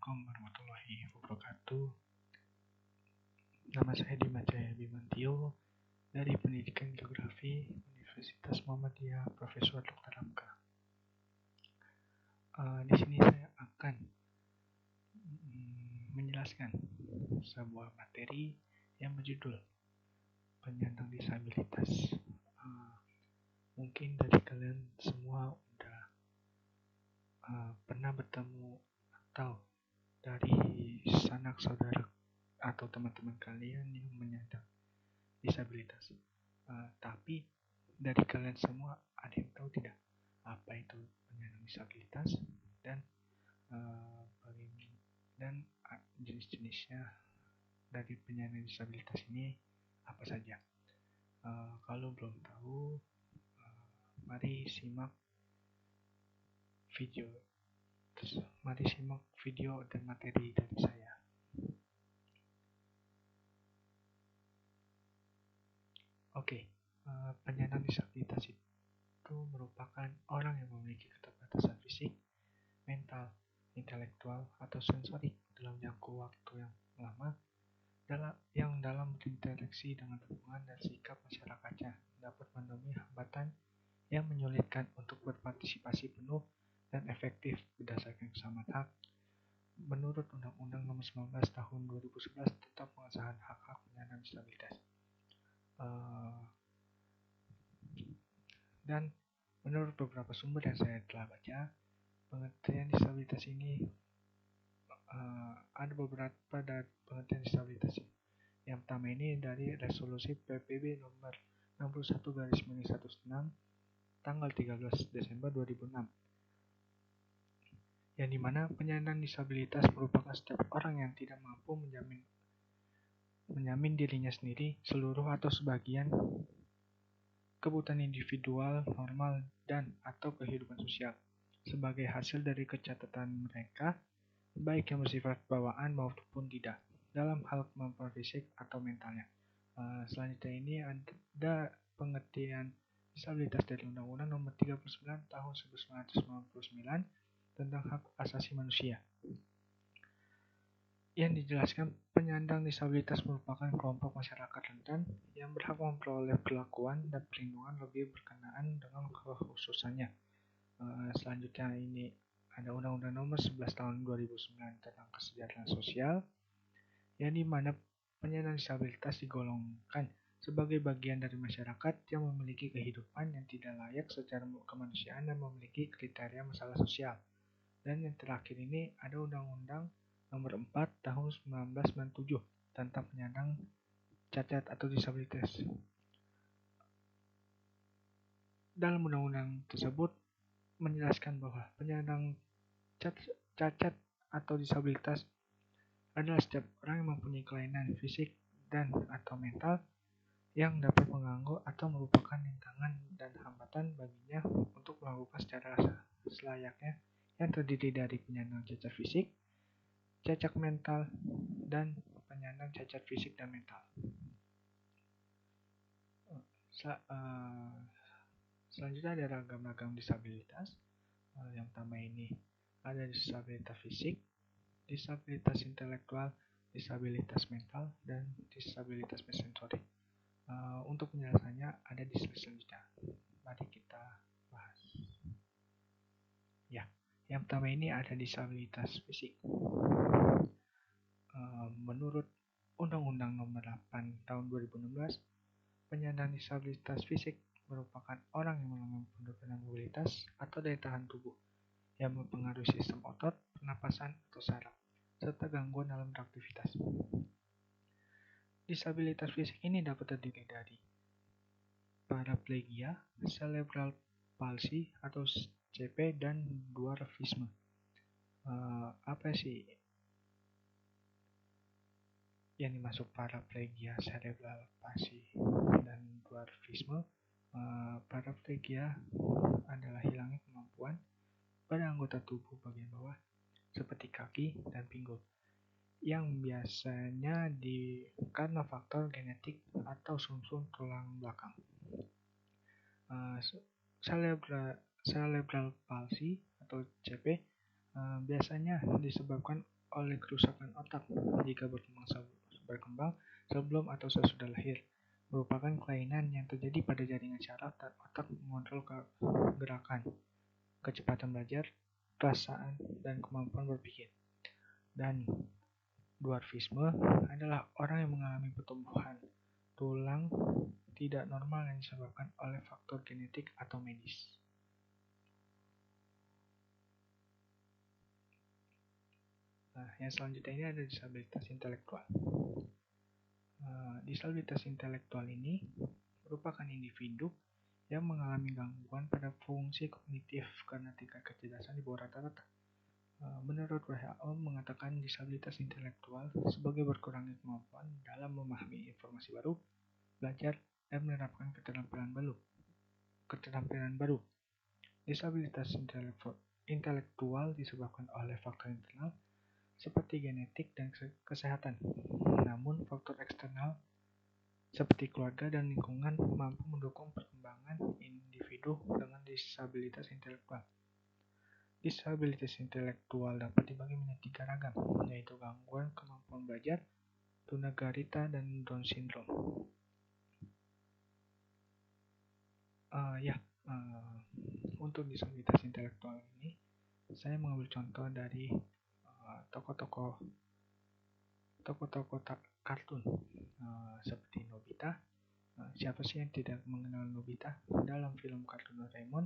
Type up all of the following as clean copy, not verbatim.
Assalamualaikum warahmatullahi wabarakatuh. Nama saya Dimas Jaya Bimantio dari Pendidikan Geografi Universitas Muhammadiyah Profesor Dr. Hamka. Di sini saya akan menjelaskan sebuah materi yang berjudul penyandang disabilitas. Mungkin dari kalian semua udah pernah bertemu atau dari sanak saudara atau teman-teman kalian yang menyandang disabilitas. Tapi dari kalian semua ada yang tahu tidak apa itu penyandang disabilitas dan jenis-jenisnya dari penyandang disabilitas ini apa saja? Kalau belum tahu, mari simak video dan materi dari saya. Penyandang disabilitas itu merupakan orang yang memiliki keterbatasan fisik, mental, intelektual, atau sensorik dalam jangka waktu yang lama yang dalam berinteraksi dengan lingkungan dan sikap masyarakatnya dapat menemui hambatan yang menyulitkan untuk berpartisipasi penuh dan efektif berdasarkan kesamaan hak menurut Undang-Undang Nomor 19 Tahun 2011 tentang pengesahan hak-hak penyandang disabilitas. Dan menurut beberapa sumber yang saya telah baca, pengertian disabilitas ini ada beberapa pengertian disabilitas. Yang pertama ini dari resolusi PBB nomor 61/16 tanggal 13 Desember 2006, yang dimana penyandang disabilitas merupakan setiap orang yang tidak mampu menjamin dirinya sendiri, seluruh atau sebagian kebutuhan individual, normal, dan atau kehidupan sosial sebagai hasil dari kecacatan mereka, baik yang bersifat bawaan maupun tidak, dalam hal kemampuan fisik atau mentalnya. Selanjutnya ini ada pengertian disabilitas dari Undang-Undang Nomor 39 Tahun 1999 tentang hak asasi manusia, yang dijelaskan penyandang disabilitas merupakan kelompok masyarakat rentan yang berhak memperoleh perlakuan dan perlindungan lebih berkenaan dengan kekhususannya. Selanjutnya ini ada Undang-Undang Nomor 11 Tahun 2009 tentang kesejahteraan sosial, yang dimana penyandang disabilitas digolongkan sebagai bagian dari masyarakat yang memiliki kehidupan yang tidak layak secara kemanusiaan dan memiliki kriteria masalah sosial. Dan yang terakhir ini ada Undang-Undang Nomor 4 Tahun 1997 tentang penyandang cacat atau disabilitas. Dalam undang-undang tersebut menjelaskan bahwa penyandang cacat atau disabilitas adalah setiap orang yang mempunyai kelainan fisik dan atau mental yang dapat mengganggu atau merupakan rintangan dan hambatan baginya untuk melakukan secara selayaknya, yang terdiri dari penyandang cacat fisik, cacat mental, dan penyandang cacat fisik dan mental. Selanjutnya ada ragam-ragam disabilitas. Yang pertama ini ada disabilitas fisik, disabilitas intelektual, disabilitas mental, dan disabilitas sensorik. Untuk penjelasannya ada di slide selanjutnya. Mari kita bahas. Yang pertama ini ada disabilitas fisik. Menurut Undang-Undang Nomor 8 Tahun 2016, penyandang disabilitas fisik merupakan orang yang mengalami penurunan mobilitas atau daya tahan tubuh yang mempengaruhi sistem otot, pernapasan, atau saraf, serta gangguan dalam beraktivitas. Disabilitas fisik ini dapat terdiri dari paraplegia, cerebral palsy atau CP, dan dwarfisme. Apa sih yang dimaksud paraplegia, cerebral palsy, dan dwarfisme? Paraplegia adalah hilangnya kemampuan pada anggota tubuh bagian bawah seperti kaki dan pinggul, yang biasanya karena faktor genetik atau sumsum tulang belakang. Cerebral palsy atau CP Biasanya disebabkan oleh kerusakan otak jika berkembang sebelum atau sesudah lahir. Merupakan kelainan yang terjadi pada jaringan syaraf dan otak mengontrol gerakan, kecepatan belajar, perasaan, dan kemampuan berpikir. Dan dwarfisme adalah orang yang mengalami pertumbuhan tulang tidak normal yang disebabkan oleh faktor genetik atau medis. Nah, yang selanjutnya ini ada disabilitas intelektual. Disabilitas intelektual ini merupakan individu yang mengalami gangguan pada fungsi kognitif karena tingkat kecerdasan di bawah rata-rata. Menurut WHO mengatakan disabilitas intelektual sebagai berkurangnya kemampuan dalam memahami informasi baru, belajar, dan menerapkan keterampilan baru. Disabilitas intelektual disebabkan oleh faktor internal seperti genetik dan kesehatan. Namun faktor eksternal seperti keluarga dan lingkungan mampu mendukung perkembangan individu dengan disabilitas intelektual. Disabilitas intelektual dapat dibagi menjadi 3 ragam, yaitu gangguan kemampuan belajar, tunagrahita, dan Down syndrome. Untuk disabilitas intelektual ini, saya mengambil contoh dari tokoh-tokoh kartun seperti Nobita. Siapa sih yang tidak mengenal Nobita? Dalam film kartun Doraemon,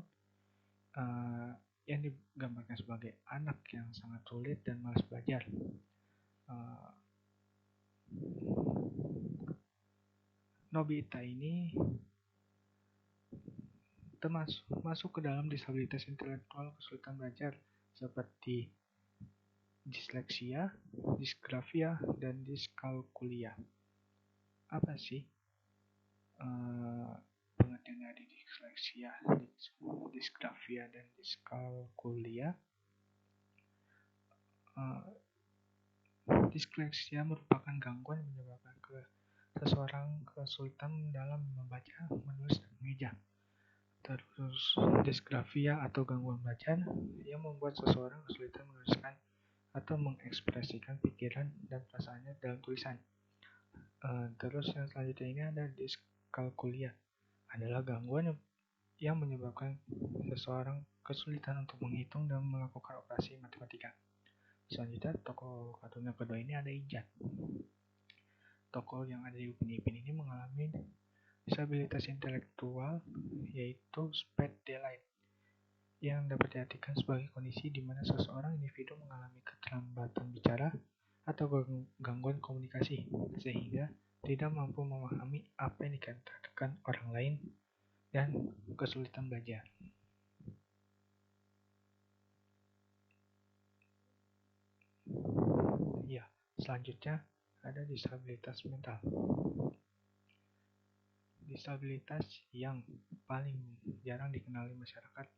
yang digambarkan sebagai anak yang sangat sulit dan malas belajar. Nobita ini masuk ke dalam disabilitas intelektual kesulitan belajar seperti disleksia, disgrafia, dan diskalkulia. Apa sih pengertian dari disleksia, disgrafia, dan diskalkulia? Disleksia merupakan gangguan yang menyebabkan seseorang kesulitan dalam membaca, menulis, dan mengeja. Terus disgrafia atau gangguan belajar yang membuat seseorang kesulitan menuliskan atau mengekspresikan pikiran dan perasaannya dalam tulisan. Terus yang selanjutnya ini ada diskalkulia, adalah gangguan yang menyebabkan seseorang kesulitan untuk menghitung dan melakukan operasi matematika. Selanjutnya tokoh kartun yang kedua ini ada Ijat. Tokoh yang ada di Upin Ipin ini mengalami disabilitas intelektual yaitu speech delay yang dapat diartikan sebagai kondisi di mana seseorang individu mengalami keterlambatan bicara atau gangguan komunikasi sehingga tidak mampu memahami apa yang dikatakan orang lain dan kesulitan belajar. Ya, selanjutnya ada disabilitas mental. Disabilitas yang paling jarang dikenali masyarakat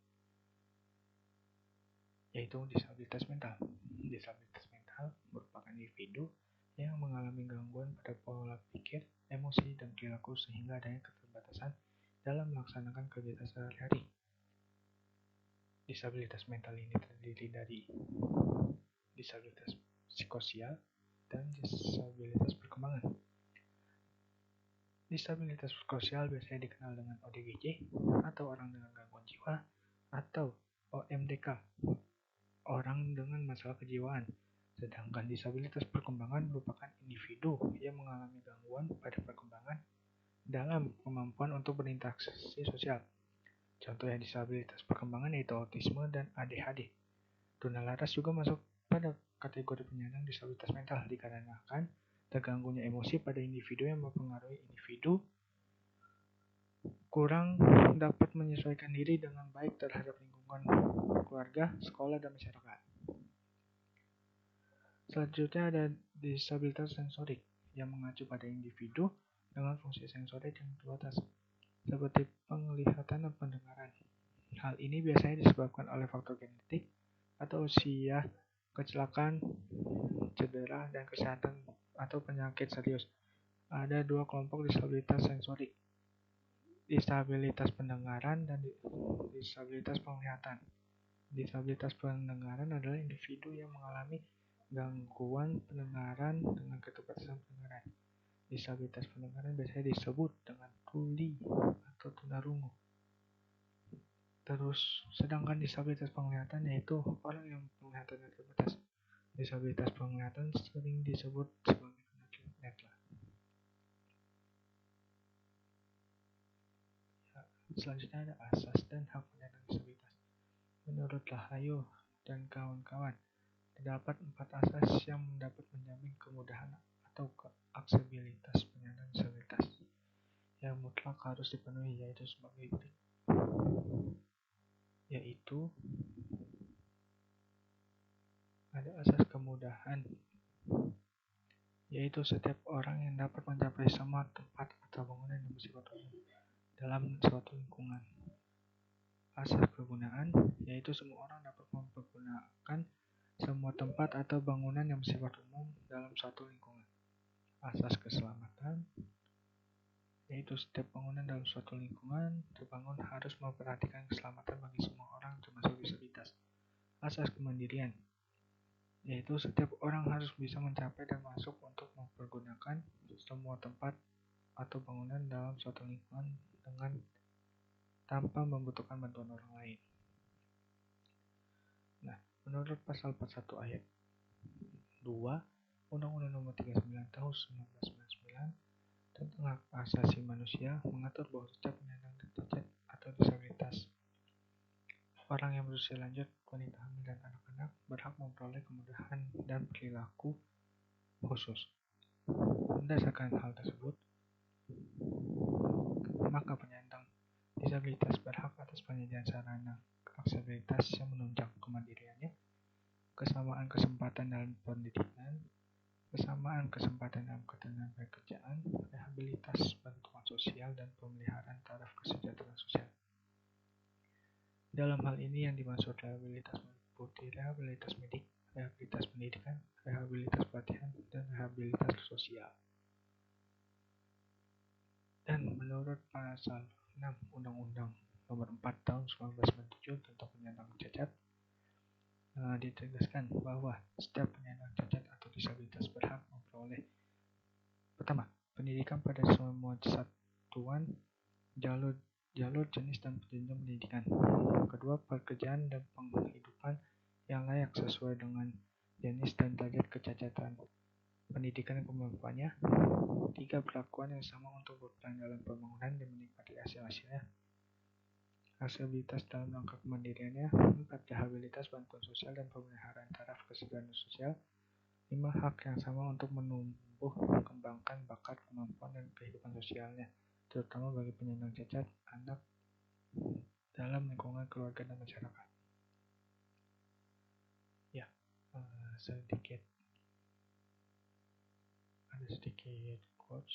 yaitu disabilitas mental. Disabilitas mental merupakan individu yang mengalami gangguan pada pola pikir, emosi, dan perilaku sehingga adanya keterbatasan dalam melaksanakan kegiatan sehari-hari. Disabilitas mental ini terdiri dari disabilitas psikososial dan disabilitas perkembangan. Disabilitas psikososial biasanya dikenal dengan ODGJ atau orang dengan gangguan jiwa atau OMDK, orang dengan masalah kejiwaan. Sedangkan disabilitas perkembangan merupakan individu yang mengalami gangguan pada perkembangan dalam kemampuan untuk berinteraksi sosial. Contoh yang disabilitas perkembangan yaitu autisme dan ADHD. Tunalaras juga masuk pada kategori penyandang disabilitas mental dikarenakan terganggunya emosi pada individu yang mempengaruhi individu kurang dapat menyesuaikan diri dengan baik terhadap lingkungan keluarga, sekolah, dan masyarakat. Selanjutnya ada disabilitas sensorik yang mengacu pada individu dengan fungsi sensorik yang terbatas, seperti penglihatan dan pendengaran. Hal ini biasanya disebabkan oleh faktor genetik atau usia, kecelakaan, cedera, dan kesehatan atau penyakit serius. Ada 2 kelompok disabilitas sensorik, disabilitas pendengaran dan disabilitas penglihatan. Disabilitas pendengaran adalah individu yang mengalami gangguan pendengaran dengan keterbatasan pendengaran. Disabilitas pendengaran biasanya disebut dengan tuli atau tunarungu. Terus, sedangkan disabilitas penglihatan yaitu orang yang penglihatannya terbatas. Disabilitas penglihatan sering disebut sebagai tunanetra. Selanjutnya ada asas dan hak penyandang disabilitas. Menurut Rahayu dan kawan-kawan, terdapat 4 asas yang dapat menjamin kemudahan atau aksesibilitas penyandang disabilitas yang mutlak harus dipenuhi, yaitu sebagai berikut. Yaitu ada asas kemudahan, yaitu setiap orang yang dapat mencapai semua tempat atau bangunan yang bersifat umum dalam suatu lingkungan. Asas kegunaan, yaitu semua orang dapat mempergunakan semua tempat atau bangunan yang bersifat umum dalam suatu lingkungan. Asas keselamatan, yaitu setiap bangunan dalam suatu lingkungan terbangun harus memperhatikan keselamatan bagi semua orang termasuk disabilitas. Asas kemandirian, yaitu setiap orang harus bisa mencapai dan masuk untuk mempergunakan semua tempat atau bangunan dalam suatu lingkungan dengan tanpa membutuhkan bantuan orang lain. Nah, menurut pasal 41 ayat 2 Undang-Undang Nomor 39 Tahun 1999 tentang hak asasi manusia mengatur bahwa setiap penyandang cacat atau disabilitas, orang yang berusia lanjut, wanita hamil, dan anak-anak berhak memperoleh kemudahan dan perilaku khusus. Berdasarkan hal tersebut, maka penyandang disabilitas berhak atas penyediaan sarana aksesibilitas yang menunjang kemandiriannya, kesamaan kesempatan dalam pendidikan, kesamaan kesempatan dalam ketenaga kerjaan, rehabilitas bantuan sosial, dan pemeliharaan taraf kesejahteraan sosial. Dalam hal ini yang dimaksud rehabilitas meliputi rehabilitas medik, rehabilitas pendidikan, rehabilitas pelatihan, dan rehabilitas sosial. Dan menurut pasal 6 Undang-Undang Nomor 4 Tahun 1997 tentang penyandang cacat, ditegaskan bahwa setiap penyandang cacat atau disabilitas berhak memperoleh: pertama, pendidikan pada semua satuan, jalur jenis dan jenjang pendidikan. Kedua, pekerjaan dan penghidupan yang layak sesuai dengan jenis dan derajat kecacatan pendidikan dan kemampuannya. Tiga, perlakuan yang sama untuk berperan dalam pembangunan dan menikmati hasil-hasilnya. Aksesibilitas dalam rangka kemandiriannya. 4, rehabilitas bantuan sosial dan pemeliharaan taraf kesejahteraan sosial. 5, hak yang sama untuk menumbuh kembangkan bakat, kemampuan, dan kehidupan sosialnya, terutama bagi penyandang cacat anak dalam lingkungan keluarga dan masyarakat. Ya, ada sedikit quotes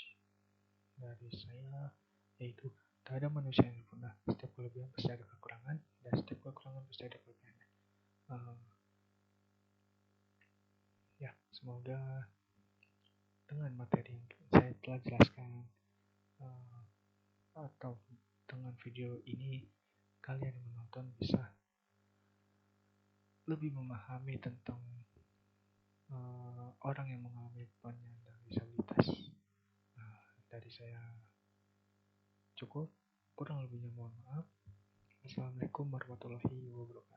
dari saya, yaitu tak ada manusia yang sempurna, setiap kelebihan pasti ada kekurangan, dan setiap kekurangan pasti ada kelebihan. Ya, semoga dengan materi yang saya telah jelaskan atau dengan video ini kalian yang menonton bisa lebih memahami tentang orang yang mengalami penyandang disabilitas. Dari saya cukup, kurang lebihnya mohon maaf. Assalamualaikum warahmatullahi wabarakatuh.